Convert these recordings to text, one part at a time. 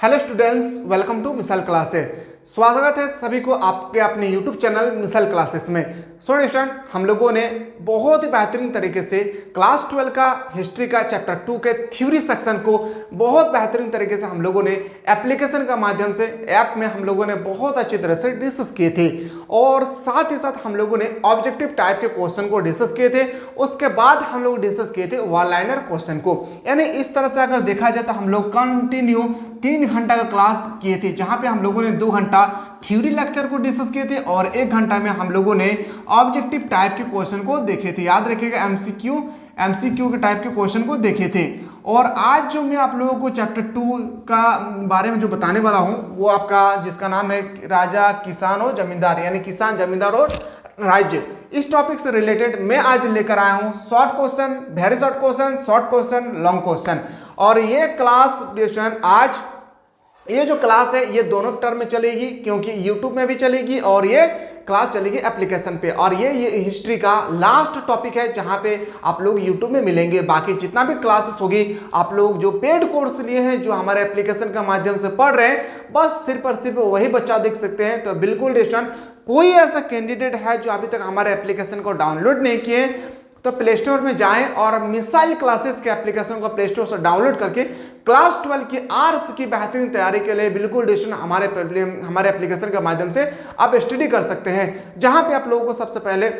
Hello students, welcome to मिसाल classes. स्वागत है सभी को आपके अपने यूट्यूब चैनल मिसाल क्लासेस में। स्टूडेंट, हम लोगों ने बहुत ही बेहतरीन तरीके से क्लास 12 का हिस्ट्री का चैप्टर 2 के थ्योरी सेक्शन को बहुत बेहतरीन तरीके से हम लोगों ने एप्लीकेशन का माध्यम से ऐप में हम लोगों ने बहुत अच्छी तरह से डिस्कस किए थे और साथ ही साथ हम लोगों ने ऑब्जेक्टिव टाइप के क्वेश्चन को डिस्कस किए थे। उसके बाद हम लोग डिस्कस किए थे वन लाइनर क्वेश्चन को। यानी इस तरह से अगर देखा जाए तो हम लोग कंटिन्यू 3 घंटा का क्लास किए थे, जहां पे हम लोगों ने 2 घंटा थ्योरी लेक्चर को डिस्कस किए थे और 1 घंटा में हम लोगों ने ऑब्जेक्टिव टाइप के क्वेश्चन को देखे थे। याद रखिएगा, एमसीक्यू के टाइप के क्वेश्चन को देखे थे। और आज जो मैं आप लोगों को चैप्टर 2 का बारे में जो बताने वाला हूं वो आपका जिसका नाम है राजा, किसान और जमींदार, यानी किसान, जमींदार और राज्य। इस टॉपिक से रिलेटेड मैं आज लेकर आया हूं short question, very short question, short question, long question. और ये क्लास आज ये जो क्लास है ये दोनों टर्म में चलेगी, क्योंकि YouTube में भी चलेगी और ये क्लास चलेगी एप्लीकेशन पे। और ये हिस्ट्री का लास्ट टॉपिक है जहां पे आप लोग YouTube में मिलेंगे। बाकी जितना भी क्लासेस होगी आप लोग जो पेड कोर्स लिए हैं, जो हमारे एप्लीकेशन का माध्यम से पढ़ रहे हैं, बस सिर्फ और सिर्फ वही बच्चा देख सकते हैं। तो बिल्कुल डिस्टेंट कोई ऐसा कैंडिडेट है जो अभी तक हमारे एप्लीकेशन को डाउनलोड नहीं किए तो प्ले स्टोर में जाएं और मिसाइल क्लासेस के एप्लीकेशन को प्ले स्टोर से डाउनलोड करके क्लास 12 की आर्ट्स की बेहतरीन तैयारी के लिए बिल्कुल डिस्टेंट हमारे एप्लीकेशन के माध्यम से आप स्टडी कर सकते हैं। जहां पे आप लोगों को सबसे पहले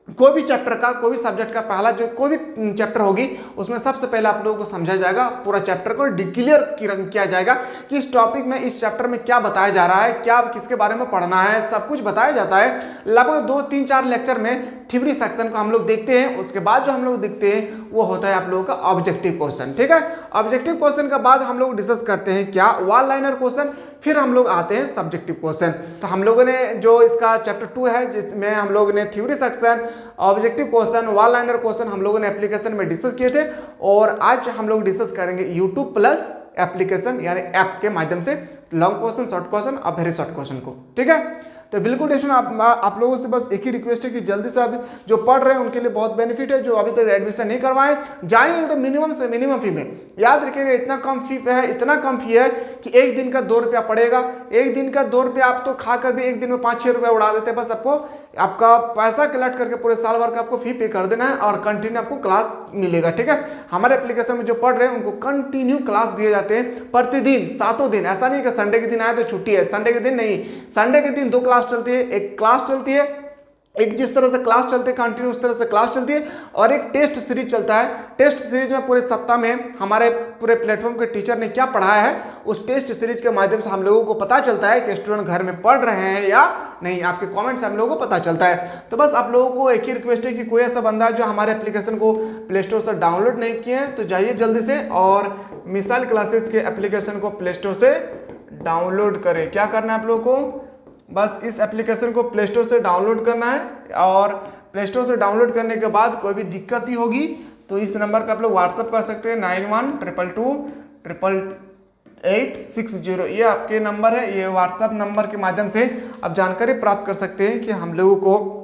कोई भी चैप्टर का, कोई भी सब्जेक्ट का पहला जो कोई भी चैप्टर होगी उसमें सबसे पहले आप लोगों को समझा जाएगा, पूरा चैप्टर को डिक्लेयर किया जाएगा कि इस टॉपिक में, इस चैप्टर में क्या बताया जा रहा है, क्या किसके बारे में पढ़ना है, सब कुछ बताया जाता है। लगभग 2, 3, 4 लेक्चर में थ्योरी सेक्शन को हम लोग देखते हैं। उसके बाद जो हम लोग देखते हैं वो होता है आप लोगों का ऑब्जेक्टिव क्वेश्चन। ठीक है, ऑब्जेक्टिव क्वेश्चन के बाद हम लोग डिस्कस करते हैं क्या, वन लाइनर क्वेश्चन, फिर हम लोग आते हैं सब्जेक्टिव क्वेश्चन। तो हम लोगों ने जो इसका चैप्टर 2 है जिसमें हम लोग ने theory section, objective question, one liner question हम लोगों ने एप्लीकेशन में डिस्कस किए थे। और आज हम लोग डिस्कस करेंगे यूट्यूब प्लस एप्लीकेशन यानी ऐप के माध्यम से लॉन्ग क्वेश्चन, शॉर्ट क्वेश्चन और वेरी शॉर्ट क्वेश्चन को। ठीक है, तो बिल्कुल टेंशन आप लोगों से बस एक ही रिक्वेस्ट है कि जल्दी से आप जो पढ़ रहे हैं उनके लिए बहुत बेनिफिट है। जो अभी तक एडमिशन नहीं करवाए जाएंगे एकदम मिनिमम से मिनिमम फी में। याद रखिएगा, इतना कम फी है, इतना कम फी है कि एक दिन का 2 रुपया पड़ेगा। एक दिन का 2 रुपया आप तो खाकर भी एक दिन में 5-6 रुपया उड़ा देते हैं। बस आपको आपका पैसा कलेक्ट करके पूरे साल भर का आपको फी पे कर देना है और कंटिन्यू आपको क्लास मिलेगा। ठीक है, हमारे एप्लीकेशन में जो पढ़ रहे हैं उनको कंटिन्यू क्लास दिए जाते हैं प्रतिदिन, 7 दिन। ऐसा नहीं कि संडे के दिन आए तो छुट्टी है, संडे के दिन नहीं, संडे के दिन 2 क्लास चलती है। एक क्लास चलती है, एक जिस तरह से क्लास चलते हैं कंटिन्यू उस तरह से क्लास चलती है, और एक टेस्ट सीरीज चलता है। टेस्ट सीरीज में पूरे सप्ताह में हमारे पूरे प्लेटफॉर्म के टीचर ने क्या पढ़ाया है उस टेस्ट सीरीज के माध्यम से हम लोगों को पता चलता है कि स्टूडेंट घर में पढ़ रहे हैं या नहीं। आपके कमेंट से हम लोगों को पता चलता है। तो बस आप लोगों को एक ही रिक्वेस्ट है कि कोई ऐसा बंदा जो हमारे एप्लीकेशन को प्ले स्टोर से डाउनलोड नहीं किए हैं तो जाइए जल्दी से और मिसाइल क्लासेस के एप्लीकेशन को प्ले स्टोर से डाउनलोड करें। क्या करना है आप लोगों को, बस इस एप्लीकेशन को प्ले स्टोर से डाउनलोड करना है। और प्ले स्टोर से डाउनलोड करने के बाद कोई भी दिक्कत ही होगी तो इस नंबर का आप लोग व्हाट्सअप कर सकते हैं, 9122228860। ये आपके नंबर है। ये व्हाट्सअप नंबर के माध्यम से आप जानकारी प्राप्त कर सकते हैं कि हम लोगों को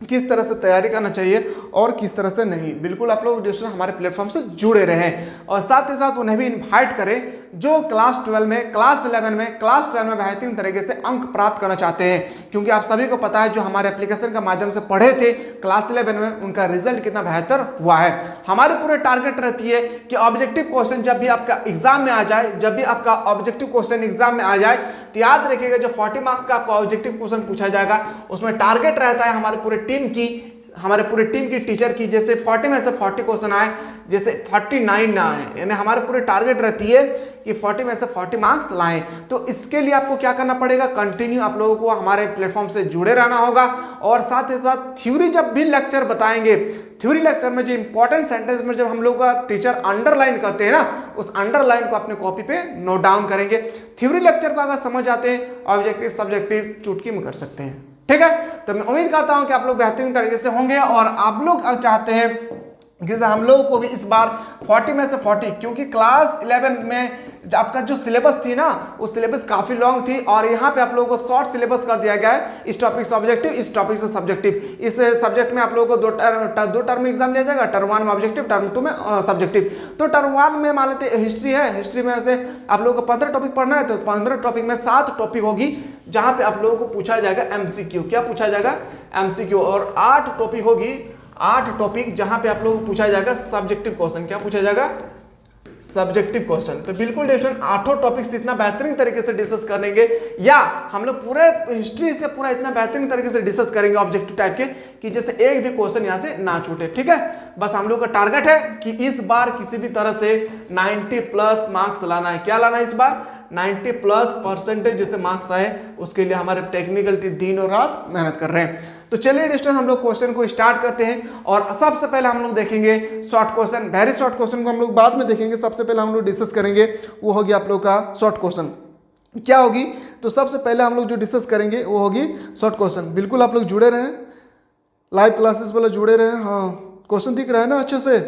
किस तरह से तैयारी करना चाहिए और किस तरह से नहीं। बिल्कुल आप लोग हमारे प्लेटफॉर्म से जुड़े रहें और साथ ही साथ उन्हें भी इनवाइट करें जो क्लास 12 में, क्लास 11 में, क्लास 10 में बेहतरीन तरीके से अंक प्राप्त करना चाहते हैं। क्योंकि आप सभी को पता है जो हमारे एप्लीकेशन के माध्यम से पढ़े थे क्लास 11 में उनका रिजल्ट कितना बेहतर हुआ है। हमारे पूरे टारगेट रहती है कि ऑब्जेक्टिव क्वेश्चन जब भी आपका एग्जाम में आ जाए, जब भी आपका ऑब्जेक्टिव क्वेश्चन एग्जाम में आ जाए तो याद रखिएगा जो 40 मार्क्स का आपका ऑब्जेक्टिव क्वेश्चन पूछा जाएगा उसमें टारगेट रहता है हमारे पूरे टीम की टीचर की, जैसे 40 में से 40 क्वेश्चन आए, जैसे 39 ना आए। यानी हमारे पूरे टारगेट रहती है कि 40 में से 40 मार्क्स लाएं। तो इसके लिए आपको क्या करना पड़ेगा, कंटिन्यू आप लोगों को हमारे प्लेटफॉर्म से जुड़े रहना होगा। और साथ ही साथ थ्योरी जब भी लेक्चर बताएंगे, थ्योरी लेक्चर में जो इंपॉर्टेंट सेंटेंस में जब हम लोग का टीचर अंडरलाइन करते हैं ना, उस अंडरलाइन को अपने कॉपी पे नोट डाउन करेंगे। थ्योरी लेक्चर को अगर समझ आते हैं ऑब्जेक्टिव सब्जेक्टिव चुटकी में कर सकते हैं। ठीक है, तो मैं उम्मीद करता हूं कि आप लोग बेहतरीन तरीके से होंगे और आप लोग चाहते हैं कि हम लोगों को भी इस बार 40 में से 40, क्योंकि क्लास 11 में आपका जो सिलेबस थी ना वो सिलेबस काफ़ी लॉन्ग थी और यहाँ पे आप लोगों को शॉर्ट सिलेबस कर दिया गया है। इस टॉपिक से ऑब्जेक्टिव, इस टॉपिक से सब्जेक्टिव। इस सब्जेक्ट में आप लोगों को दो टर्म एग्जाम लिया जाएगा, टर्म 1 में ऑब्जेक्टिव, टर्म 2 में सब्जेक्टिव। तो टर्म 1 में मान लेते हिस्ट्री है, हिस्ट्री में से आप लोगों को 15 टॉपिक पढ़ना है, तो 15 टॉपिक में 7 टॉपिक होगी जहाँ पे आप लोगों को पूछा जाएगा MCQ। क्या पूछा जाएगा? MCQ। और 8 टॉपिक होगी, 8 टॉपिक जहां पे आप लोगों को पूछा जाएगा सब्जेक्टिव क्वेश्चन। क्या पूछा जाएगा? Subjective question. तो बिल्कुल स्टूडेंट 8 टॉपिक्स इतना बेहतरीन तरीके से डिस्कस करेंगे, या हम लोग पूरे हिस्ट्री से पूरा इतना बेहतरीन तरीके से डिस्कस करेंगे ऑब्जेक्टिव टाइप के कि जैसे एक भी क्वेश्चन यहां से ना छूटे। ठीक है, बस हम लोग का टारगेट है कि इस बार किसी भी तरह से 90+ मार्क्स लाना है। क्या लाना है इस बार? 90+% जैसे मार्क्स आए उसके लिए हमारे टेक्निकल टीम दिन और रात मेहनत कर रहे हैं। तो चलिए स्टूडेंट हम लोग क्वेश्चन को स्टार्ट करते हैं और सबसे पहले हम लोग देखेंगे short question. Very short question को हम लोग बाद में देखेंगे, सबसे पहले हम लोग डिस्कस करेंगे वो होगी आप लोग का शॉर्ट क्वेश्चन। क्या होगी? तो सबसे पहले हम लोग जो डिस्कस करेंगे वो होगी शॉर्ट क्वेश्चन। बिल्कुल आप लोग जुड़े रहें, लाइव क्लासेस वाले जुड़े रहें। हाँ, क्वेश्चन दिख रहा है ना अच्छे से?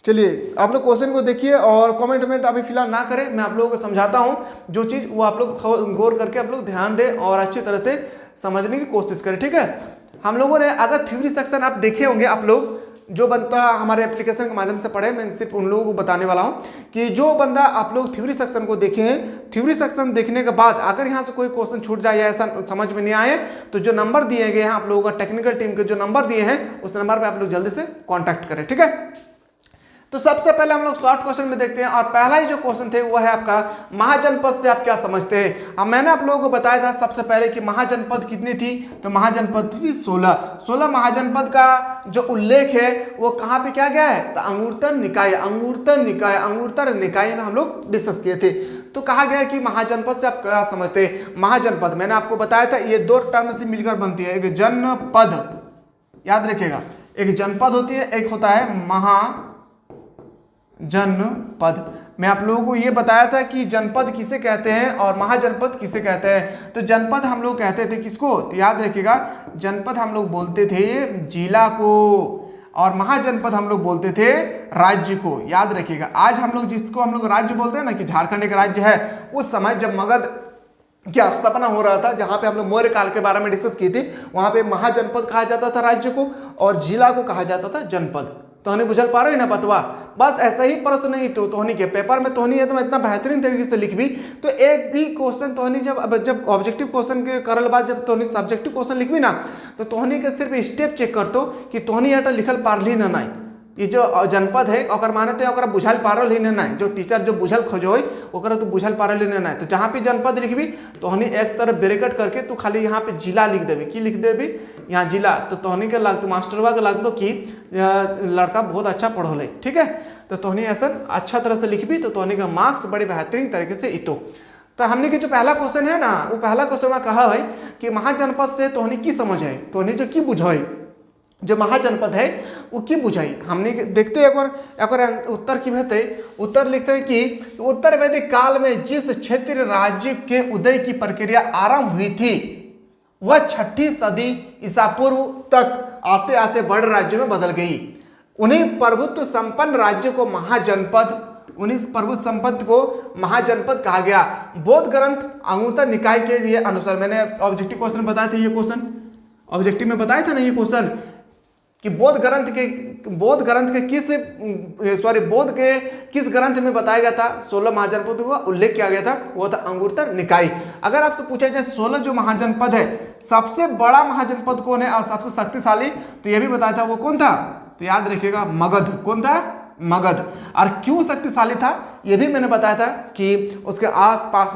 चलिए आप लोग क्वेश्चन को देखिए और कमेंट अभी फिलहाल ना करें, मैं आप लोगों को समझाता हूं जो चीज़ वो आप लोग गौर करके आप लोग ध्यान दें और अच्छी तरह से समझने की कोशिश करें। ठीक है, हम लोगों ने अगर थ्योरी सेक्शन आप देखे होंगे, आप लोग जो बंदा हमारे एप्लीकेशन के माध्यम से पढ़े, मैं सिर्फ उन लोगों को बताने वाला हूं कि जो बंदा आप लोग थ्योरी सेक्शन को देखे हैं, थ्योरी सेक्शन देखने के बाद अगर यहां से कोई क्वेश्चन छूट जाए या ऐसा समझ में नहीं आए तो जो नंबर दिए गए हैं आप लोगों का टेक्निकल टीम के जो नंबर दिए हैं उस नंबर पर आप लोग जल्दी से कॉन्टैक्ट करें। ठीक है, तो सबसे पहले हम लोग शॉर्ट क्वेश्चन में देखते हैं और पहला ही जो क्वेश्चन थे वो है आपका महाजनपद से आप क्या समझते हैं। अब मैंने आप लोगों को बताया था सबसे पहले कि महाजनपद कितनी थी, तो महाजनपद थी 16 महाजनपद का जो उल्लेख है वो कहाँ पे क्या गया है? तो अंगुरतर निकाय में हम लोग डिस्कस किए थे। तो कहा गया कि महाजनपद से आप क्या समझते हैं। महाजनपद मैंने आपको बताया था ये 2 टर्म से मिलकर बनती है, एक जनपद, याद रखिएगा, एक जनपद होती है, एक होता है महाजनपद। मैं आप लोगों को ये बताया था कि जनपद किसे कहते हैं और महाजनपद किसे कहते हैं। तो जनपद हम लोग कहते थे किसको? तो याद रखिएगा, जनपद हम लोग बोलते थे जिला को और महाजनपद हम लोग बोलते थे राज्य को। याद रखिएगा, आज हम लोग जिसको हम लोग राज्य बोलते हैं ना कि झारखंड एक राज्य है, उस समय जब मगध की स्थापना हो रहा था, जहां पे हम लोग मौर्य काल के बारे में डिस्कस किए थे, वहां पे महाजनपद कहा जाता था राज्य को और जिला को कहा जाता था जनपद। तोहनी बुझल पा रही ना बतवा? बस ऐसा ही प्रश्न नहीं तो तोहनी के पेपर में तोहनी है तो मैं इतना बेहतरीन तरीके से लिख भी तो एक भी क्वेश्चन तोहनी जब ऑब्जेक्टिव क्वेश्चन के करल बाद जब तोहनी सब्जेक्टिव क्वेश्चन लिखबी ना तो तोहनी के सिर्फ स्टेप चेक कर तो कि तोहनी एटा लिखल पारली ना नहीं। ये जो जनपद है ओकर मानते हैं ओकरा बुझल पारल ही नहीं, जो टीचर जो बुझल खोजोई ओकरा तो बुझल पारल ही नहीं। तो जहाँ पे जनपद लिखबी तोहनी एक तरफ ब्रैकेट करके तू खाली यहाँ पे जिला लिख देबी। की लिख देबी? यहाँ जिला। तो तोहनी के लग तो मास्टरवा के लग दो कि लड़का बहुत अच्छा पढ़ोले। ठीक है, तो तोहनी ऐसा अच्छा तरह से लिखबी तो तोहनी का मार्क्स बड़े बेहतरीन तरीके से इतो। तो हमने के जो पहला क्वेश्चन है ना वो पहला क्वेश्चन में कहा है कि महाजनपद से तोहनी की समझ है, तोहनी जो की बुझाई जो महाजनपद है वो की बुझाई। हमने देखते हैं एक और उत्तर की बेहते उत्तर लिखते हैं कि उत्तर वैदिक काल में जिस क्षेत्रीय राज्य के उदय की प्रक्रिया आरंभ हुई थी वह 6ठी सदी ईसा पूर्व तक आते आते बड़े राज्यों में बदल गई। उन्हीं प्रभुत्व संपन्न राज्य को महाजनपद कहा गया। बौद्ध ग्रंथ अंगुत्तर निकाय के लिए अनुसार, मैंने ऑब्जेक्टिव क्वेश्चन बताया था, ये क्वेश्चन ऑब्जेक्टिव में बताया था ना ये क्वेश्चन कि बौद्ध के किस ग्रंथ में बताया गया था 16 महाजनपदों का उल्लेख किया गया था, वो था अंगुत्तर निकाय। अगर आपसे पूछा जाए 16 जो महाजनपद है सबसे बड़ा महाजनपद कौन है और सबसे शक्तिशाली, तो ये भी बताया था वो कौन था? तो याद रखिएगा मगध। कौन था? मगध। और क्यों शक्तिशाली था ये भी मैंने बताया था कि उसके आसपास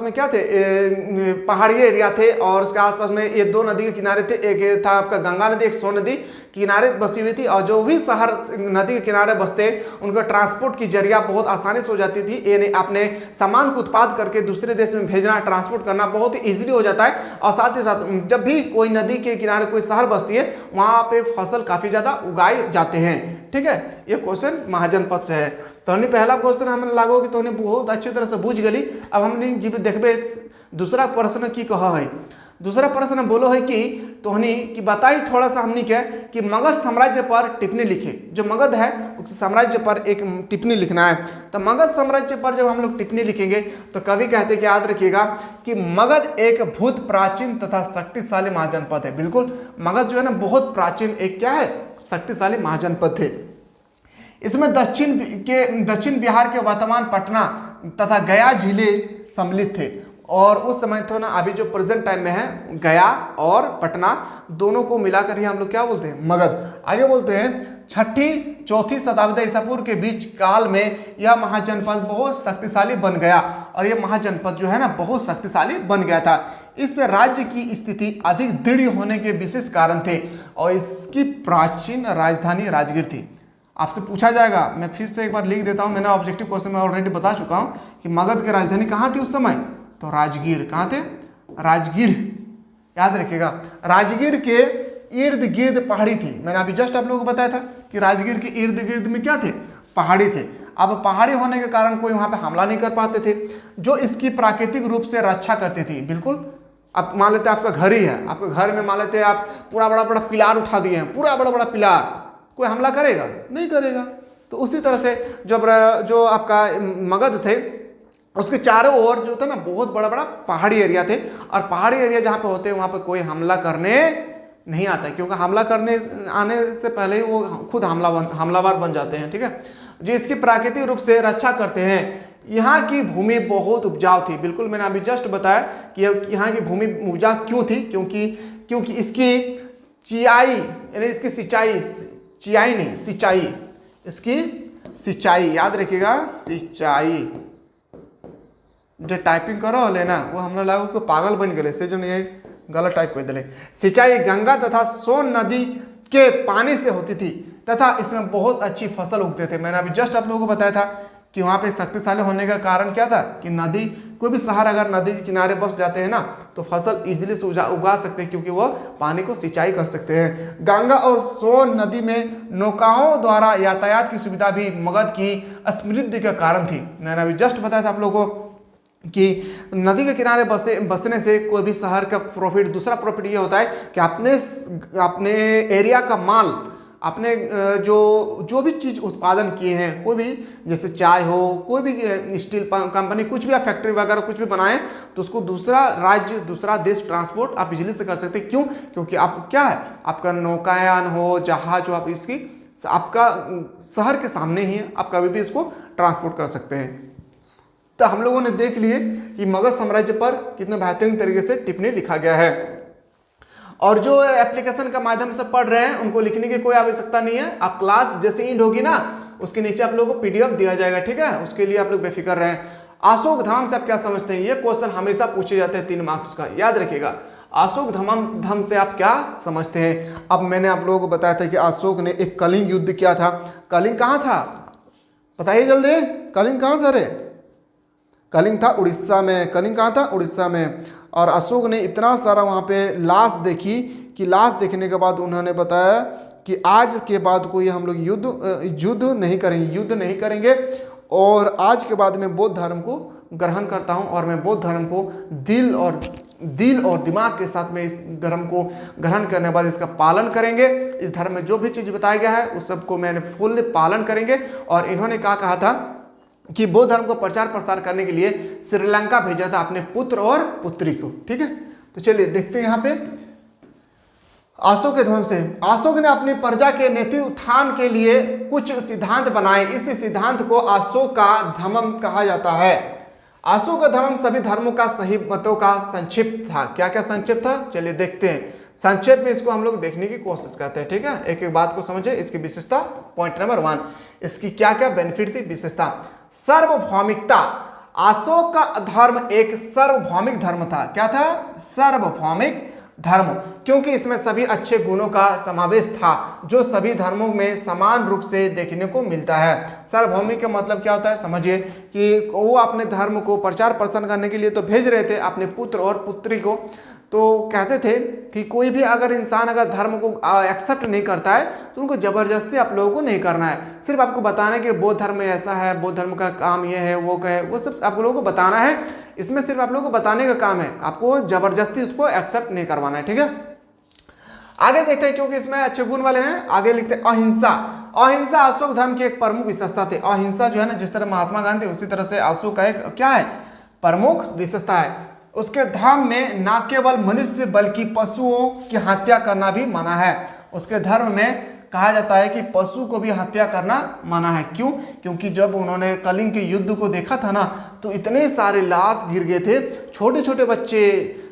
में क्या थे? पहाड़ी एरिया थे और उसके आसपास में ये 2 नदी के किनारे थे, एक था आपका गंगा नदी, एक सोन नदी किनारे बसी हुई थी और जो भी शहर नदी के किनारे बसते उनका ट्रांसपोर्ट की जरिया बहुत आसानी से हो जाती थी। यानी अपने सामान को उत्पाद करके दूसरे देश में भेजना, ट्रांसपोर्ट करना बहुत ही ईजिली हो जाता है और साथ ही साथ जब भी कोई नदी के किनारे कोई शहर बसती है वहाँ पे फसल काफ़ी ज़्यादा उगाए जाते हैं। ठीक है, ये क्वेश्चन महाजनपद से है। तो हमने पहला क्वेश्चन हमें लागो कि तो बहुत अच्छी तरह से बुझ गई। अब हमने जी देखबे दूसरा प्रश्न की कहा है। दूसरा प्रश्न बोलो है कि तोहनी कि बताई थोड़ा सा हमने क्या कि मगध साम्राज्य पर टिप्पणी लिखे। जो मगध है उस साम्राज्य पर एक टिप्पणी लिखना है। तो मगध साम्राज्य पर जब हम लोग टिप्पणी लिखेंगे तो कवि कहते हैं कि याद रखिएगा कि मगध एक भूत प्राचीन तथा शक्तिशाली महाजनपद है। बिल्कुल, मगध जो है ना बहुत प्राचीन एक क्या है, शक्तिशाली महाजनपद थे। इसमें दक्षिण बिहार के वर्तमान पटना तथा गया जिले सम्मिलित थे। और उस समय तो ना अभी जो प्रेजेंट टाइम में है गया और पटना दोनों को मिलाकर ही हम लोग क्या बोलते हैं, मगध। आगे बोलते हैं 6ठी-4ठी शताब्दी ईसा पूर्व के बीच काल में यह महाजनपद बहुत शक्तिशाली बन गया। और यह महाजनपद जो है ना बहुत शक्तिशाली बन गया था। इस राज्य की स्थिति अधिक दृढ़ होने के विशेष कारण थे और इसकी प्राचीन राजधानी राजगीर थी। आपसे पूछा जाएगा, मैं फिर से एक बार लिख देता हूं, मैंने ऑब्जेक्टिव क्वेश्चन में ऑलरेडी बता चुका हूं कि मगध की राजधानी कहाँ थी उस समय, तो राजगीर। कहाँ थे, राजगीर। याद रखिएगा राजगीर के इर्द गिर्द पहाड़ी थी। मैंने अभी जस्ट आप लोगों को बताया था कि राजगीर के इर्द गिर्द में क्या थे, पहाड़ी थे। अब पहाड़ी होने के कारण कोई वहां पे हमला नहीं कर पाते थे, जो इसकी प्राकृतिक रूप से रक्षा करती थी। बिल्कुल, अब मान लेते आपका घर ही है, आपके घर में मान लेते आप पूरा बड़ा बड़ा पिलार उठा दिए हैं, पूरा बड़ा बड़ा पिलार, कोई हमला करेगा नहीं करेगा। तो उसी तरह से जो आपका मगध थे उसके चारों ओर जो था ना बहुत बड़ा बड़ा पहाड़ी एरिया थे। और पहाड़ी एरिया जहाँ पे होते हैं वहाँ पे कोई हमला करने नहीं आता है, क्योंकि हमला करने आने से पहले ही वो खुद हमलावर बन जाते हैं। ठीक है, जो इसकी प्राकृतिक रूप से रक्षा करते हैं। यहाँ की भूमि बहुत उपजाऊ थी। बिल्कुल, मैंने अभी जस्ट बताया कि यहाँ की भूमि उपजाऊ क्यों थी, क्योंकि इसकी चियाई यानी इसकी सिंचाई, चियाई नहीं सिंचाई, इसकी सिंचाई, याद रखिएगा सिंचाई। जो टाइपिंग करो लेना वो हमरा लागू को पागल बन गए से जो नहीं गलत टाइप कर दिले। सिंचाई गंगा तथा सोन नदी के पानी से होती थी तथा इसमें बहुत अच्छी फसल उगते थे। मैंने अभी जस्ट आप लोगों को बताया था कि वहाँ पे शक्तिशाली होने का कारण क्या था कि नदी, कोई भी शहर अगर नदी के किनारे बस जाते हैं ना तो फसल इजीली से उगा सकते हैं, क्योंकि वो पानी को सिंचाई कर सकते हैं। गंगा और सोन नदी में नौकाओं द्वारा यातायात की सुविधा भी मगध की समृद्धि का कारण थी। मैंने अभी जस्ट बताया था आप लोगों को कि नदी के किनारे बसने से कोई भी शहर का प्रॉफिट, दूसरा प्रॉफिट ये होता है कि अपने एरिया का माल, अपने जो भी चीज़ उत्पादन किए हैं, कोई भी जैसे चाय हो, कोई भी स्टील कंपनी, कुछ भी आप फैक्ट्री वगैरह कुछ भी बनाएं तो उसको दूसरा राज्य, दूसरा देश ट्रांसपोर्ट आप बिजली से कर सकते हैं। क्यों, क्योंकि आप क्या है, आपका नौकायान हो, जहाज हो, आप इसकी आपका शहर के सामने ही है, आप कभी भी इसको ट्रांसपोर्ट कर सकते हैं। तो हम लोगों ने देख लिए कि मगध साम्राज्य पर कितने बेहतरीन तरीके से टिप्पणी लिखा गया है। और जो एप्लीकेशन का माध्यम से पढ़ रहे हैं उनको लिखने की कोई आवश्यकता नहीं है। आप क्लास जैसे एंड होगी ना उसके नीचे आप लोगों को पीडीएफ दिया जाएगा। ठीक है, उसके लिए आप लोग बेफिक्र रहें। अशोक धाम से आप क्या समझते हैं, ये क्वेश्चन हमेशा पूछे जाते हैं 3 मार्क्स का, याद रखिएगा। अशोक धाम से आप क्या समझते हैं। अब मैंने आप लोगों को बताया था कि अशोक ने एक कलिंग युद्ध किया था। कलिंग कहाँ था बताइए जल्दी, कलिंग कहाँ था रे, कलिंग था उड़ीसा में। कलिंग कहाँ था, उड़ीसा में। और अशोक ने इतना सारा वहाँ पे लाश देखी कि लाश देखने के बाद उन्होंने बताया कि आज के बाद कोई हम लोग युद्ध नहीं करेंगे और आज के बाद मैं बौद्ध धर्म को ग्रहण करता हूँ और मैं बौद्ध धर्म को दिल और दिमाग के साथ में इस धर्म को ग्रहण करने के बाद इसका पालन करेंगे। इस धर्म में जो भी चीज़ बताया गया है उस सबको मैंने फुल पालन करेंगे। और इन्होंने क्या कहा था कि बौद्ध धर्म को प्रचार प्रसार करने के लिए श्रीलंका भेजा था अपने पुत्र और पुत्री को। ठीक है, तो चलिए देखते हैं यहाँ पे अशोक के धर्म से। अशोक ने अपनी प्रजा के नेतृत्व उत्थान के लिए कुछ सिद्धांत बनाए। इस सिद्धांत को अशोक का धर्म कहा जाता है। अशोक का धर्म सभी धर्मों का सही मतों का संक्षिप्त था। क्या क्या संक्षिप्त था, चलिए देखते हैं। संक्षेप में इसको हम लोग देखने की कोशिश करते हैं। ठीक है, एक एक बात को समझे। इसकी विशेषता पॉइंट नंबर 1, इसकी क्या क्या बेनिफिट थी, विशेषता। सार्वभौमिकता। अशोक का धर्म एक सार्वभौमिक धर्म था। क्या था, सार्वभौमिक धर्म, क्योंकि इसमें सभी अच्छे गुणों का समावेश था जो सभी धर्मों में समान रूप से देखने को मिलता है। सार्वभौमिक का मतलब क्या होता है, समझिए कि वो अपने धर्म को प्रचार प्रसार करने के लिए तो भेज रहे थे अपने पुत्र और पुत्री को, तो कहते थे कि कोई भी अगर इंसान अगर धर्म को एक्सेप्ट नहीं करता है तो उनको ज़बरदस्ती आप लोगों को नहीं करना है, सिर्फ आपको बताना है कि बौद्ध धर्म में ऐसा है, बौद्ध धर्म का काम ये है वो क्या है, वो सब आप लोगों को बताना है। इसमें सिर्फ आप लोगों को बताने का काम है, आपको ज़बरदस्ती उसको एक्सेप्ट नहीं करवाना है, ठीक है। आगे देखते हैं, क्योंकि इसमें अच्छे गुण वाले हैं। आगे लिखते हैं अहिंसा। अहिंसा अशोक धर्म की एक प्रमुख विशेषता थी। अहिंसा जो है ना, जिस तरह महात्मा गांधी उसी तरह से अशोक का एक क्या है, प्रमुख विशेषता है। उसके धर्म में न केवल मनुष्य बल्कि पशुओं की हत्या करना भी मना है। उसके धर्म में कहा जाता है कि पशु को भी हत्या करना मना है। क्यों? क्योंकि जब उन्होंने कलिंग के युद्ध को देखा था ना, तो इतने सारे लाश गिर गए थे। छोटे छोटे बच्चे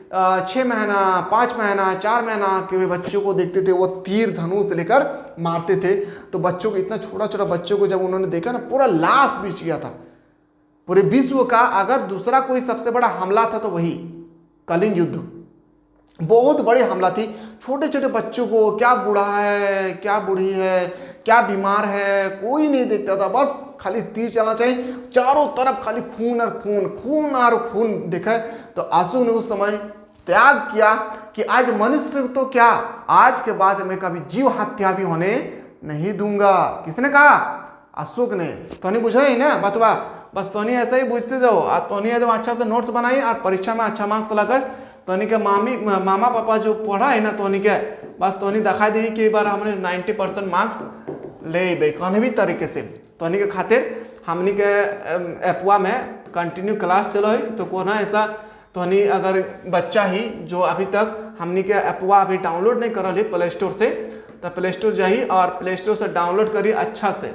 6 महीना 5 महीना 4 महीना के बच्चों को देखते थे, वो तीर धनुष लेकर मारते थे। तो बच्चों को, इतना छोटा छोटा बच्चों को जब उन्होंने देखा ना, पूरा लाश बिछ गया था। पूरे विश्व का अगर दूसरा कोई सबसे बड़ा हमला था तो वही कलिंग युद्ध, बहुत बड़ी हमला थी। छोटे छोटे बच्चों को, क्या बूढ़ा है, क्या बूढ़ी है, क्या बीमार है, कोई नहीं देखता था। बस खाली तीर चलना चाहिए, चारों तरफ खाली खून और खून, खून और खून देखा। तो अशोक ने उस समय त्याग किया कि आज मनुष्य तो क्या, आज के बाद मैं कभी जीव हत्या भी होने नहीं दूंगा। किसने कहा? अशोक ने। तो नहीं बुझा ही ना बतवा, बस तोनी ऐसा ही पूछते जाओ। और तोनी एकदम अच्छा से नोट्स बनाई और परीक्षा में अच्छा मार्क्स लाकर तोनी के मामा पापा जो पढ़ा है ना तोनी के, बस तोनी दिखा दी कि बार हमने 90% मार्क्स ले बे कौन भी तरीके से। तोनी के खातिर हमनी के एपुआ में कंटिन्यू क्लास चलो है। तो कौन है ऐसा तोनी अगर बच्चा ही जो अभी तक हमनी के एपुआ अभी डाउनलोड नहीं करल है प्ले स्टोर से, तो प्ले स्टोर जाइए और प्ले स्टोर से डाउनलोड करिए अच्छा से,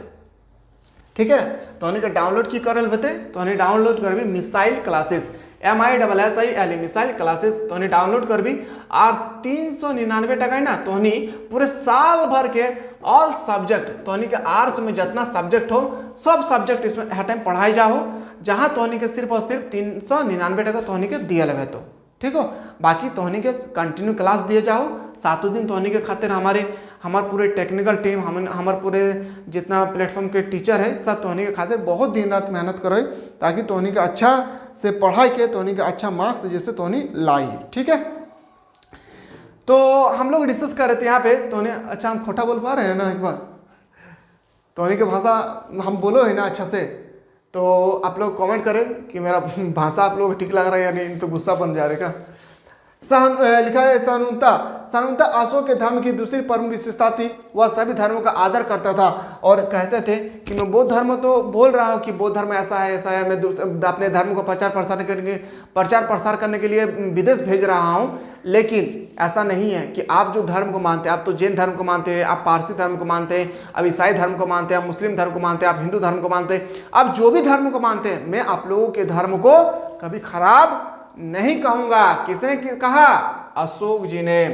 ठीक है। तो उन्हें डाउनलोड की करल बते, तो उन्हें डाउनलोड करबी missile classes, MISSIL missile classes. तो उन्हें डाउनलोड करबी और 399 टका है ना, तो उन्हें पूरे साल भर के ऑल सब्जेक्ट, तो उन्हें के आर्ट्स में जितना सब्जेक्ट हो सब सब्जेक्ट इसमें हर टाइम पढ़ाई जाओ, जहाँ तो उन्हें के सिर्फ और सिर्फ 399 टका तो उन्हें के दिया लगे। तो ठीक हो, बाकी तोहनी के कंटिन्यू क्लास दिए जाओ। 7 दिन तोहनी के खातिर हमारे पूरे टेक्निकल टीम, हमारे पूरे जितना प्लेटफॉर्म के टीचर है सब तोहनी के खातिर बहुत दिन रात मेहनत करो, ताकि तोहनी के अच्छा से पढ़ाई के तोहनी के अच्छा मार्क्स जैसे तोहनी लाई, ठीक है। तो हम लोग डिस्कस कर रहे थे यहाँ पे तोहनी, अच्छा हम खोटा बोल पा रहे हैं ना, एक बार तोहनी के भाषा हम बोलो है ना अच्छा से, तो आप लोग कमेंट करें कि मेरा भाषा आप लोग ठीक लग रहा है या नहीं, तो गुस्सा बन जा रहेगा। लिखा है सहानुता अशोक के धर्म की दूसरी प्रमुख विशेषता थी, वह सभी धर्मों का आदर करता था और कहते थे कि मैं बौद्ध धर्म तो बोल रहा हूँ कि बौद्ध धर्म ऐसा है, मैं अपने धर्म को प्रचार प्रसार करने के लिए विदेश भेज रहा हूँ। लेकिन ऐसा नहीं है कि आप जो धर्म को मानते हैं, आप तो जैन धर्म को मानते हैं, आप पारसी धर्म को मानते हैं, आप ईसाई धर्म को मानते हैं, आप मुस्लिम धर्म को मानते हैं, आप हिंदू धर्म को मानते हैं, आप जो भी धर्म को मानते हैं, मैं आप लोगों के धर्म को कभी खराब नहीं कहूंगा। किसने कहा? अशोक जी ने।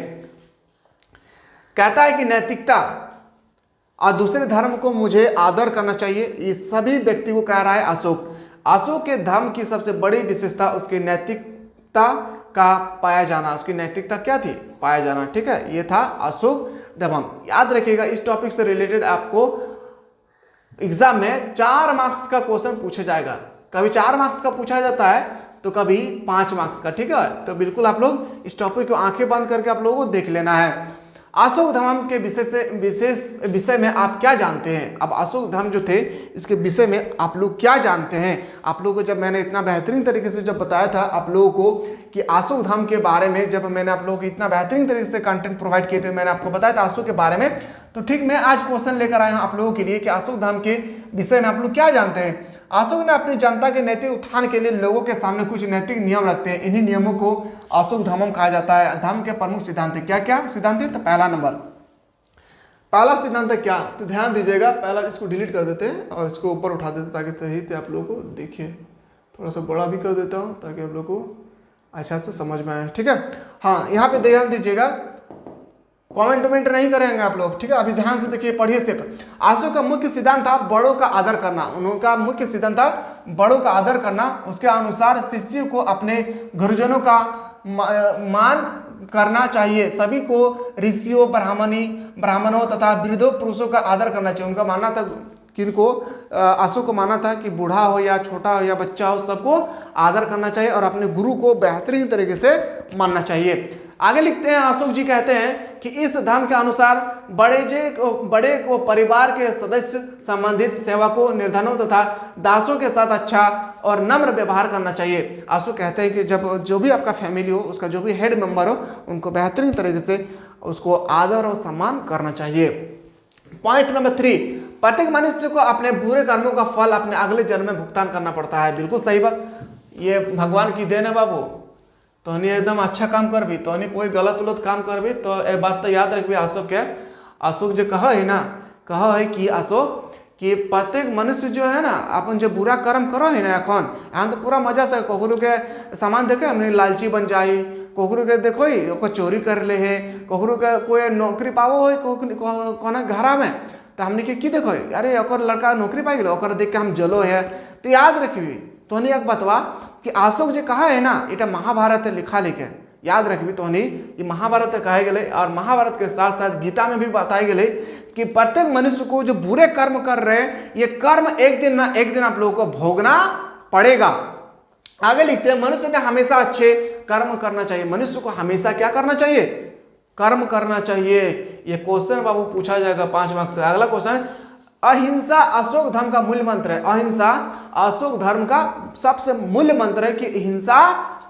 कहता है कि नैतिकता और दूसरे धर्म को मुझे आदर करना चाहिए, ये सभी व्यक्ति को कह रहा है अशोक। अशोक के धर्म की सबसे बड़ी विशेषता उसकी नैतिकता का पाया जाना। उसकी नैतिकता क्या थी? पाया जाना, ठीक है। ये था अशोक धर्म। याद रखिएगा, इस टॉपिक से रिलेटेड आपको एग्जाम में 4 मार्क्स का क्वेश्चन पूछा जाएगा। कभी 4 मार्क्स का पूछा जाता है तो कभी 5 मार्क्स का, ठीक है। तो बिल्कुल आप लोग इस टॉपिक को आंखें बंद करके आप लोगों को देख लेना है। अशोक धर्म के विशेष विषय में आप क्या जानते हैं? अब अशोक धर्म जो थे इसके विषय में आप लोग क्या जानते हैं? आप लोगों को जब मैंने इतना बेहतरीन तरीके से जब बताया था आप लोगों को कि अशोक धर्म के बारे में, जब मैंने आप लोगों को इतना बेहतरीन तरीके से कंटेंट प्रोवाइड किए थे, मैंने आपको बताया था अशोक के बारे में, तो ठीक मैं आज क्वेश्चन लेकर आया हूँ आप लोगों के लिए कि अशोक धर्म के विषय में आप लोग क्या जानते हैं। अशोक ने अपनी जनता के नैतिक उत्थान के लिए लोगों के सामने कुछ नैतिक नियम रखते हैं। इन्हीं नियमों को अशोक धर्म कहा जाता है। धर्म के प्रमुख सिद्धांत क्या क्या सिद्धांत है? तो पहला सिद्धांत क्या? तो ध्यान दीजिएगा, पहला इसको डिलीट कर देते हैं और इसको ऊपर उठा देते हैं ताकि सही से आप लोगों को देखिए। थोड़ा सा बड़ा भी कर देता हूँ ताकि आप लोगों को अच्छा से समझ में आए, ठीक है। हाँ, यहाँ पे ध्यान दीजिएगा, कमेंट नहीं करेंगे आप लोग, ठीक है। अभी ध्यान से देखिए, पढ़िए स्टेप। अशोक का मुख्य सिद्धांत था बड़ों का आदर करना। उनका मुख्य सिद्धांत था बड़ों का आदर करना। उसके अनुसार शिष्यों को अपने गुरुजनों का मान करना चाहिए। सभी को ऋषियों, ब्राह्मणों तथा वृद्धों पुरुषों का आदर करना चाहिए। उनका मानना था किनको अशोक को माना था कि बूढ़ा हो या छोटा हो या बच्चा हो, सबको आदर करना चाहिए और अपने गुरु को बेहतरीन तरीके से मानना चाहिए। आगे लिखते हैं, अशोक जी कहते हैं कि इस धर्म के अनुसार बड़े को परिवार के सदस्य, संबंधित सेवकों, निर्धनों तथा दासों के साथ अच्छा और नम्र व्यवहार करना चाहिए। अशोक कहते हैं कि जब जो भी आपका फैमिली हो, उसका जो भी हेड मेंबर हो, उनको बेहतरीन तरीके से उसको आदर और सम्मान करना चाहिए। पॉइंट नंबर 3, प्रत्येक मनुष्य को अपने बुरे कर्मों का फल अपने अगले जन्म में भुगतान करना पड़ता है। बिल्कुल सही बात, ये भगवान की देन है बाबू। तो एकदम अच्छा काम कर भी, तो कोई गलत उलत काम कर भी, तो एक बात तो याद रखबी अशोक के, अशोक जो कहा है ना, कहा है कि अशोक कि प्रत्येक मनुष्य जो है ना, अपन जो बुरा कर्म करो है ना, यहाँ तो पूरा मजा से कोकरू के सामान देखे हमने लालची बन जाई, कोकरू के देखो ही चोरी कर ले है, कोकरू के कोई नौकरी पावो हो कोना घरा में, तो हमने की देखो अरे ओकर लड़का नौकरी पाई गलो, ओकर देख के हम जलो है। तो याद रखबी तोहनी एक बतवा कि अशोक जो कहा है ना, इटा महाभारत लिखा लिखे, याद रखबी तोहनी ये महाभारत कहे गए, और महाभारत के साथ साथ गीता में भी बताए गए कि प्रत्येक मनुष्य को जो बुरे कर्म कर रहे हैं, ये कर्म एक दिन ना एक दिन आप लोगों को भोगना पड़ेगा। आगे लिखते हैं, मनुष्य ने हमेशा अच्छे कर्म करना चाहिए। मनुष्य को हमेशा क्या करना चाहिए? कर्म करना चाहिए। ये क्वेश्चन बाबू पूछा जाएगा 5 मार्क्स से। अगला क्वेश्चन, अहिंसा अशोक धर्म का मूल मंत्र है। अहिंसा अशोक धर्म का सबसे मूल मंत्र है कि हिंसा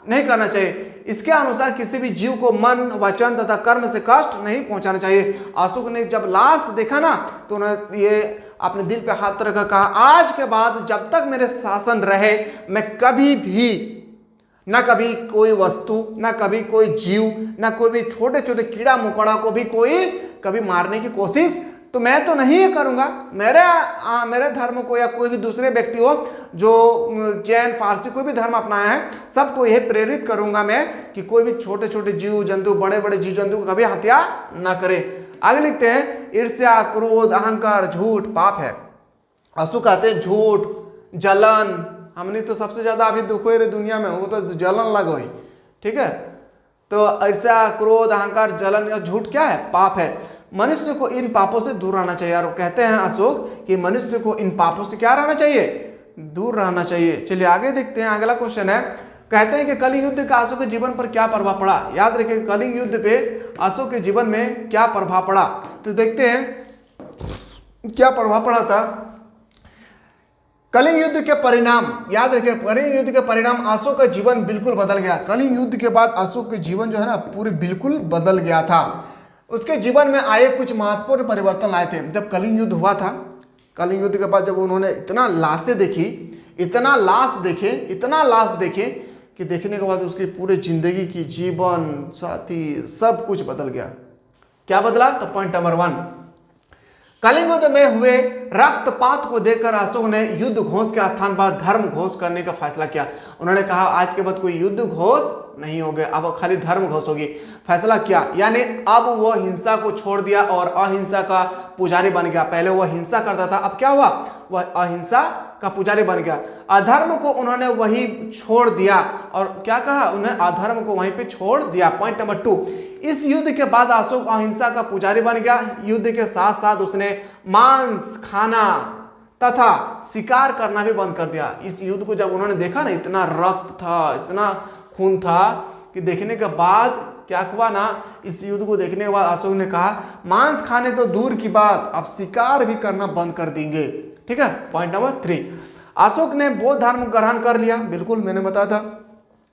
नहीं करना चाहिए। इसके अनुसार किसी भी जीव को मन, वचन तथा कर्म से कष्ट नहीं पहुंचाना चाहिए। अशोक ने जब लाश देखा ना, तो उन्होंने ये अपने दिल पे हाथ रखकर कहा, आज के बाद जब तक मेरे शासन रहे, मैं कभी भी ना कभी कोई वस्तु, ना कभी कोई जीव, ना कोई भी छोटे छोटे कीड़ा मकोड़ा को भी कोई कभी मारने की कोशिश तो मैं तो नहीं करूंगा। मेरे धर्म को या कोई भी दूसरे व्यक्ति हो जो जैन, फारसी कोई भी धर्म अपनाया है, सबको यह प्रेरित करूंगा मैं कि कोई भी छोटे छोटे जीव जंतु, बड़े बड़े जीव जंतु को कभी हत्या ना करे। आगे लिखते हैं, ईर्ष्या, क्रोध, अहंकार, झूठ पाप है। अशोक कहते हैं झूठ, जलन, हमने तो सबसे ज्यादा अभी दुख हो रही दुनिया में, वो तो जलन लगो ही, ठीक है। तो ईर्ष्या, क्रोध, अहंकार, जलन या झूठ क्या है? पाप है। मनुष्य को इन पापों से दूर रहना चाहिए। और कहते हैं अशोक कि मनुष्य को इन पापों से क्या रहना चाहिए? दूर रहना चाहिए। चलिए आगे देखते हैं, अगला क्वेश्चन है, कहते हैं कि कलिंग युद्ध का अशोक के जीवन पर क्या प्रभाव पड़ा। याद रखिए, कलिंग युद्ध पे अशोक के जीवन में क्या प्रभाव पड़ा, तो देखते हैं क्या प्रभाव पड़ा था। कलिंग युद्ध के परिणाम, याद रखिए, कलिंग युद्ध के परिणाम अशोक का जीवन बिल्कुल बदल गया। कलिंग युद्ध के बाद अशोक के जीवन जो है ना पूरी बिल्कुल बदल गया था। उसके जीवन में आए कुछ महत्वपूर्ण परिवर्तन आए थे। जब कलिंग युद्ध हुआ था, कलिंग युद्ध के बाद जब उन्होंने इतना लाशें देखी, इतना लाश देखे कि देखने के बाद उसकी पूरे जिंदगी की, जीवन साथी सब कुछ बदल गया। क्या बदला? तो पॉइंट नंबर 1, कलिंग युद्ध में हुए रक्तपात को देखकर अशोक ने युद्ध घोष के स्थान पर धर्म घोष करने का फैसला किया। उन्होंने कहा आज के बाद कोई युद्ध घोष नहीं होगा, अब खाली धर्म घोष होगी। फैसला किया, यानी अब वो हिंसा को छोड़ दिया और अहिंसा का पुजारी बन गया। पहले वो हिंसा करता था, अब क्या हुआ? वह अहिंसा का पुजारी बन गया। अधर्म को उन्होंने वही छोड़ दिया। और क्या कहा? उन्होंने अधर्म को वहीं पे छोड़ दिया। पॉइंट नंबर 2, इस युद्ध के बाद अशोक अहिंसा का पुजारी बन गया। युद्ध के साथ साथ उसने मांस खाना तथा शिकार करना भी बंद कर दिया। इस युद्ध को जब उन्होंने देखा ना, इतना रक्त था, इतना खून था कि देखने के बाद क्या हुआ ना, इस युद्ध को देखने के बाद अशोक ने कहा मांस खाने तो दूर की बात, अब शिकार भी करना बंद कर देंगे। ठीक है। पॉइंट नंबर 3, अशोक ने बौद्ध धर्म ग्रहण कर लिया। बिल्कुल मैंने बताया था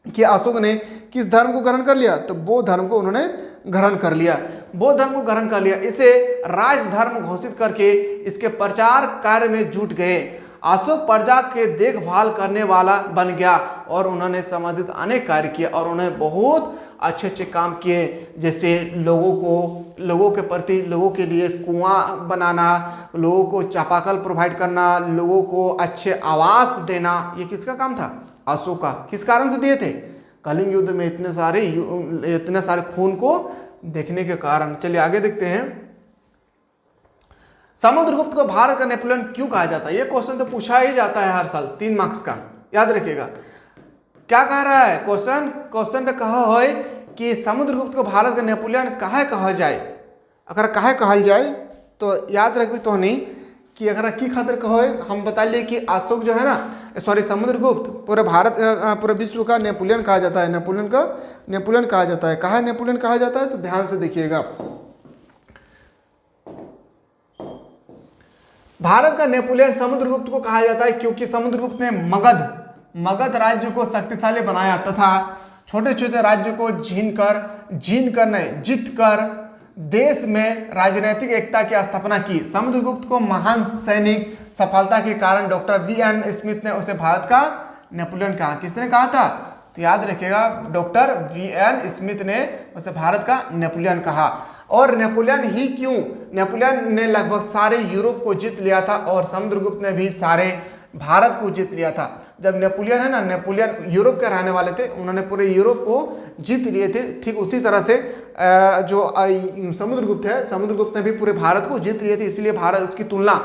कि अशोक ने किस धर्म को ग्रहण कर लिया, तो बौद्ध धर्म को उन्होंने ग्रहण कर लिया। बौद्ध धर्म को ग्रहण कर लिया, इसे राज धर्म घोषित करके इसके प्रचार कार्य में जुट गए। अशोक प्रजा के देखभाल करने वाला बन गया और उन्होंने संबंधित अनेक कार्य किए और उन्होंने बहुत अच्छे अच्छे काम किए, जैसे लोगों के प्रति, लोगों के लिए कुआं बनाना, लोगों को चापाकल प्रोवाइड करना, लोगों को अच्छे आवास देना। ये किसका काम था? अशोक का। किस कारण से दिए थे? कलिंग युद्ध में इतने सारे खून को देखने के कारण। चलिए आगे देखते हैं, समुद्रगुप्त को भारत का नेपोलियन क्यों कहा जाता है? ये क्वेश्चन तो पूछा ही जाता है हर साल, 3 मार्क्स का, याद रखिएगा। क्या कह रहा है क्वेश्चन में? कहा है कि समुद्रगुप्त को भारत का नेपोलियन काहे कहा जाए। अगर काहे कहल जाए तो याद रखबी तो नहीं कि अगर की खातिर कहो हम बता लिए कि अशोक जो है ना, सॉरी समुद्रगुप्त पूरे भारत पूरे विश्व का नेपोलियन कहा जाता है, नेपोलियन कहा जाता है। कहाँ नेपोलियन कहा जाता है, तो ध्यान से देखिएगा। भारत का नेपोलियन समुद्रगुप्त को कहा जाता है क्योंकि समुद्रगुप्त ने मगध राज्य को शक्तिशाली बनाया तथा छोटे छोटे राज्यों को जीत कर देश में राजनीतिक एकता की स्थापना की। समुद्रगुप्त को महान सैनिक सफलता के कारण डॉक्टर वी.एन. स्मिथ ने उसे भारत का नेपोलियन कहा। किसने कहा था, तो याद रखिएगा, डॉक्टर वी.एन. स्मिथ ने उसे भारत का नेपोलियन कहा। और नेपोलियन ही क्यों, नेपोलियन ने लगभग सारे यूरोप को जीत लिया था और समुद्रगुप्त ने भी सारे भारत को जीत लिया था। जब नेपोलियन है ना, नेपोलियन यूरोप के रहने वाले थे, उन्होंने पूरे यूरोप को जीत लिए थे। ठीक उसी तरह से जो समुद्रगुप्त है, समुद्रगुप्त ने भी पूरे भारत को जीत लिए थे, इसलिए भारत उसकी तुलना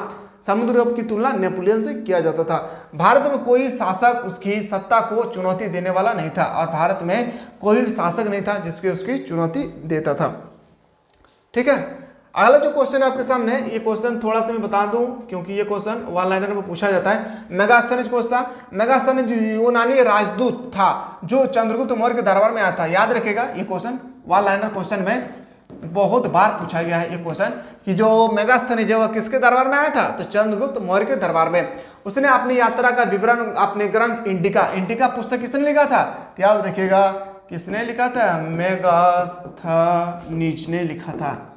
समुद्रगुप्त की तुलना नेपोलियन से किया जाता था। भारत में कोई शासक उसकी सत्ता को चुनौती देने वाला नहीं था और भारत में कोई भी शासक नहीं था जिसके उसकी चुनौती देता था। ठीक है, अगला जो क्वेश्चन है आपके सामने, ये क्वेश्चन थोड़ा सा मैं बता दूं क्योंकि ये क्वेश्चन वन लाइनर में पूछा जाता है। मेगास्थनीज कौन था, मेगास्थनीज यूनानी राजदूत था जो चंद्रगुप्त मौर्य के दरबार में आया था। याद रखेगा, ये क्वेश्चन वन लाइनर क्वेश्चन में बहुत बार पूछा गया है ये क्वेश्चन कि जो मेगास्थनीज है वह किसके दरबार में आया था, तो चंद्रगुप्त मौर्य के दरबार में। उसने अपनी यात्रा का विवरण अपने ग्रंथ इंडिका पुस्तक किसने लिखा था, तो याद रखिएगा किसने लिखा था, मेगास्थनीज ने लिखा था,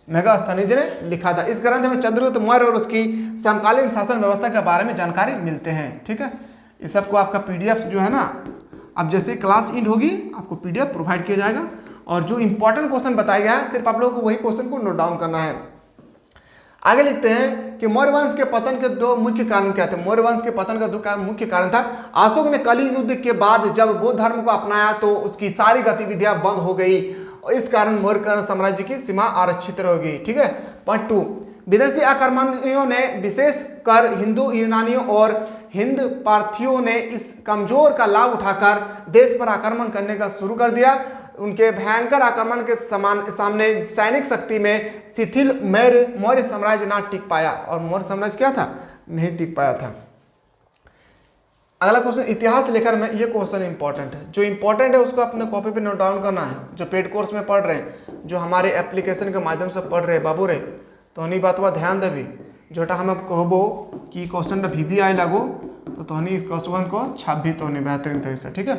मेगास्थनीज ने लिखा था। इस ग्रंथ में चंद्रगुप्त मौर्य और उसकी समकालीन शासन व्यवस्था के बारे में जानकारी मिलते हैं। ठीक है, इस सबको आपका पीडीएफ जो है ना, अब जैसे क्लास एंड होगी आपको पीडीएफ प्रोवाइड किया जाएगा और जो इंपॉर्टेंट क्वेश्चन बताया गया है सिर्फ आप लोगों को वही क्वेश्चन को नोट डाउन करना है। आगे लिखते हैं कि मौर्य वंश के पतन के दो मुख्य कारण क्या थे। मौर्य वंश के पतन का दो मुख्य कारण था, अशोक ने कलिंग युद्ध के बाद जब बौद्ध धर्म को अपनाया तो उसकी सारी गतिविधियां बंद हो गई और इस कारण मौर्य साम्राज्य की सीमा आरक्षित हो गई। ठीक है, पॉइंट 2, विदेशी आक्रमणियों ने विशेष कर हिंदू यूनानियों और हिंद पार्थियों ने इस कमजोर का लाभ उठाकर देश पर आक्रमण करने का शुरू कर दिया। उनके भयंकर आक्रमण के सामने सैनिक शक्ति में शिथिल मौर्य साम्राज्य ना टिक पाया और मौर्य साम्राज्य क्या था, नहीं टिक पाया था। अगला क्वेश्चन इतिहास लेखन में, ये क्वेश्चन इंपॉर्टेंट है, जो इंपॉर्टेंट है उसको अपने कॉपी पे नोट डाउन करना है। जो पेड कोर्स में पढ़ रहे हैं, जो हमारे एप्लीकेशन के माध्यम से पढ़ रहे हैं बाबू रे, तो हनी बात हुआ ध्यान देवी जोटा हम कहबो कि क्वेश्चन भी आई लागो तो हनी इस क्वेश्चन को छाप भी तो नहीं बेहतरीन तरीके से। ठीक है,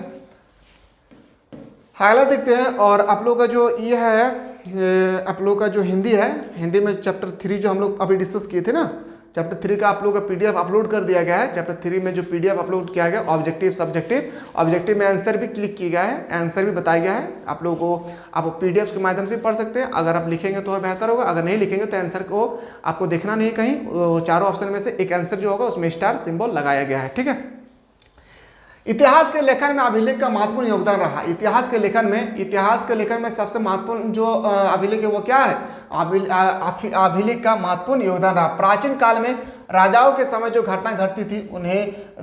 अगला देखते हैं। और आप लोग का जो ये है, आप लोग का जो हिंदी है, हिंदी में चैप्टर 3 जो हम लोग अभी डिस्कस किए थे ना, चैप्टर 3 का आप लोग का पीडीएफ अपलोड कर दिया गया है। चैप्टर 3 में जो पीडीएफ अपलोड किया गया, ऑब्जेक्टिव सब्जेक्टिव, ऑब्जेक्टिव में आंसर भी क्लिक किया गया है, आंसर भी बताया गया है। आप लोगों को आप पीडीएफ के माध्यम से पढ़ सकते हैं। अगर आप लिखेंगे तो और बेहतर होगा, अगर नहीं लिखेंगे तो आंसर को आपको देखना नहीं कहीं, चारों ऑप्शन में से एक आंसर जो होगा उसमें स्टार सिंबल लगाया गया है। ठीक है, इतिहास के लेखन में अभिलेख का महत्वपूर्ण योगदान रहा। इतिहास के लेखन में सबसे महत्वपूर्ण जो अभिलेख है वो क्या है, अभिलेख का महत्वपूर्ण योगदान रहा। प्राचीन काल में राजाओं के समय जो घटना घटती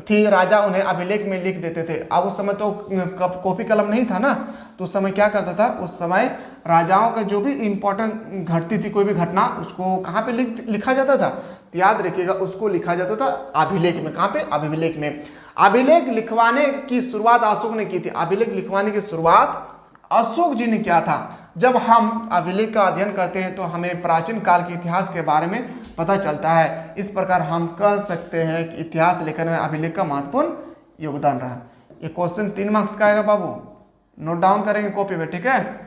थी राजा उन्हें अभिलेख में लिख देते थे। अब उस समय तो कॉपी कलम नहीं था ना, तो उस समय क्या करता था, उस समय राजाओं का जो भी इंपॉर्टेंट घटती थी कोई भी घटना, उसको कहाँ पे लिखा जाता था, तो याद रखिएगा उसको लिखा जाता था अभिलेख में। कहाँ पे, अभिलेख में। अभिलेख लिखवाने की शुरुआत अशोक ने की थी। अभिलेख लिखवाने की शुरुआत अशोक जी ने किया था। जब हम अभिलेख का अध्ययन करते हैं तो हमें प्राचीन काल के इतिहास के बारे में पता चलता है। इस प्रकार हम कह सकते हैं कि इतिहास लेखन में अभिलेख का महत्वपूर्ण योगदान रहा। ये क्वेश्चन 3 मार्क्स का आएगा बाबू, नोट डाउन करेंगे कॉपी पे। ठीक है,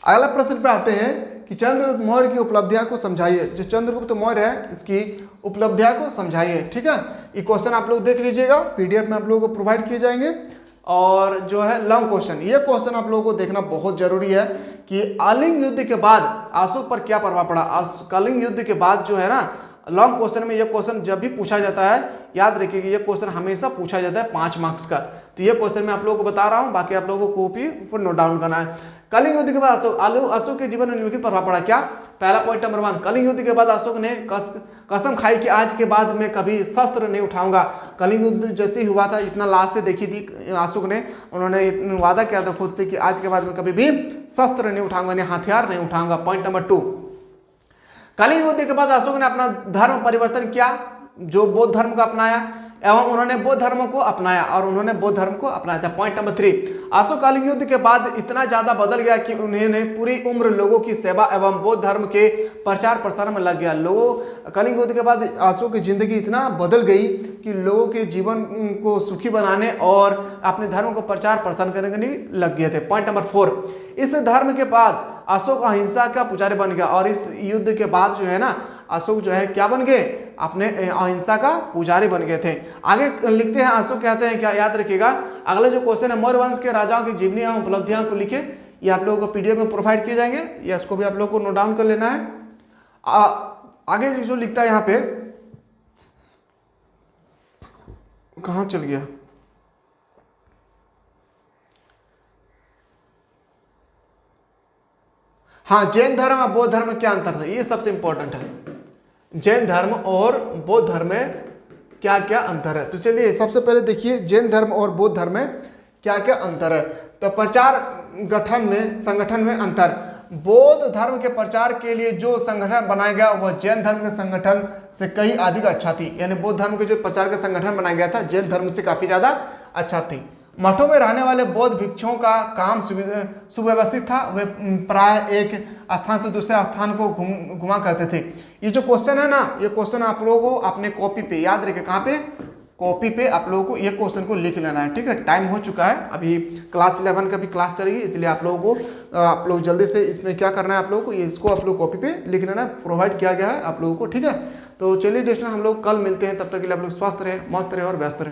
अगला प्रश्न पे आते हैं कि चंद्रगुप्त मौर्य की उपलब्धियां को समझाइए। जो चंद्रगुप्त मौर्य है इसकी उपलब्धियां को समझाइए। ठीक है, ये क्वेश्चन आप लोग देख लीजिएगा, पीडीएफ में आप लोगों को प्रोवाइड किए जाएंगे। और जो है लॉन्ग क्वेश्चन, ये क्वेश्चन आप लोगों को देखना बहुत जरूरी है कि कलिंग युद्ध के बाद अशोक पर क्या प्रभाव पड़ा। कलिंग युद्ध के बाद जो है ना, लॉन्ग क्वेश्चन में ये क्वेश्चन जब भी पूछा जाता है, याद रखिएगा ये क्वेश्चन हमेशा पूछा जाता है 5 मार्क्स का। तो ये क्वेश्चन मैं आप लोगों को बता रहा हूँ, बाकी आप लोगों को कॉपी ऊपर नोट डाउन करना है। कलिंग युद्ध के बाद अशोक के जीवन में निम्नलिखित प्रभाव पड़ा। क्या, पहला पॉइंट नंबर 1, कलिंग युद्ध के बाद अशोक ने कसम खाई कि आज के बाद मैं कभी शस्त्र नहीं उठाऊंगा। कलिंग युद्ध जैसे ही हुआ था, इतना लाश से देखी थी अशोक ने, उन्होंने वादा किया था खुद से कि आज के बाद मैं कभी भी शस्त्र नहीं उठाऊंगा, हथियार नहीं उठाऊंगा। पॉइंट नंबर 2, कलिंग युद्ध के बाद अशोक ने अपना धर्म परिवर्तन किया, जो बौद्ध धर्म को अपनाया एवं उन्होंने बौद्ध धर्म को अपनाया और उन्होंने बौद्ध धर्म को अपनाया था। पॉइंट नंबर 3, अशोक कलिंग युद्ध के बाद इतना ज्यादा बदल गया कि उन्होंने पूरी उम्र लोगों की सेवा एवं बौद्ध धर्म के प्रचार प्रसार में लग गया। लोगों कलिंग युद्ध के बाद अशोक की जिंदगी इतना बदल गई कि लोगों के जीवन को सुखी बनाने और अपने धर्म को प्रचार प्रसार करने के लिए लग गए थे। पॉइंट नंबर 4, इस धर्म के बाद अशोक अहिंसा का पुजारी बन गया और इस युद्ध के बाद जो है ना अशोक जो है क्या बन गए, अपने अहिंसा का पुजारी बन गए थे। आगे लिखते हैं अशोक कहते हैं क्या, याद रखिएगा अगला जो क्वेश्चन है, मौर्य वंश के राजाओं की जीवनी एवं उपलब्धियां को लिखे। ये आप लोगों को पीडीएफ में प्रोवाइड किए जाएंगे, या इसको भी आप लोगों को नोट डाउन कर लेना है। आगे जो लिखता है यहाँ पे, कहाँ चल गया, हाँ, जैन धर्म और बौद्ध धर्म में क्या अंतर था, ये सबसे इंपॉर्टेंट है। जैन धर्म और बौद्ध धर्म में क्या क्या अंतर है, तो चलिए सबसे पहले देखिए जैन धर्म और बौद्ध धर्म में क्या क्या अंतर है। तो प्रचार संगठन में अंतर, बौद्ध धर्म के प्रचार के लिए जो संगठन बनाया गया वह जैन धर्म के संगठन से कई अधिक अच्छा थी। यानी बौद्ध धर्म के जो प्रचार का संगठन बनाया गया था जैन धर्म से काफी ज्यादा अच्छा थी। मठों में रहने वाले बौद्ध भिक्षुओं का काम सुव्यवस्थित था, वे प्राय एक स्थान से दूसरे स्थान को घुमा करते थे। ये जो क्वेश्चन है ना, ये क्वेश्चन आप लोगों को अपने कॉपी पे याद रखें, कहाँ पे, कॉपी पे आप लोगों को ये क्वेश्चन को लिख लेना है, ठीक है। टाइम हो चुका है, अभी क्लास 11 का भी क्लास चलेगी, इसलिए आप लोगों को आप लोग जल्दी से इसमें क्या करना है, आप लोगों को इसको आप लोग कॉपी पे लिख लेना, प्रोवाइड किया गया है आप लोगों को, ठीक है। तो चलिए दोस्तों हम लोग कल मिलते हैं, तब तक के लिए आप लोग स्वस्थ रहे, मस्त रहे और व्यस्त रहे।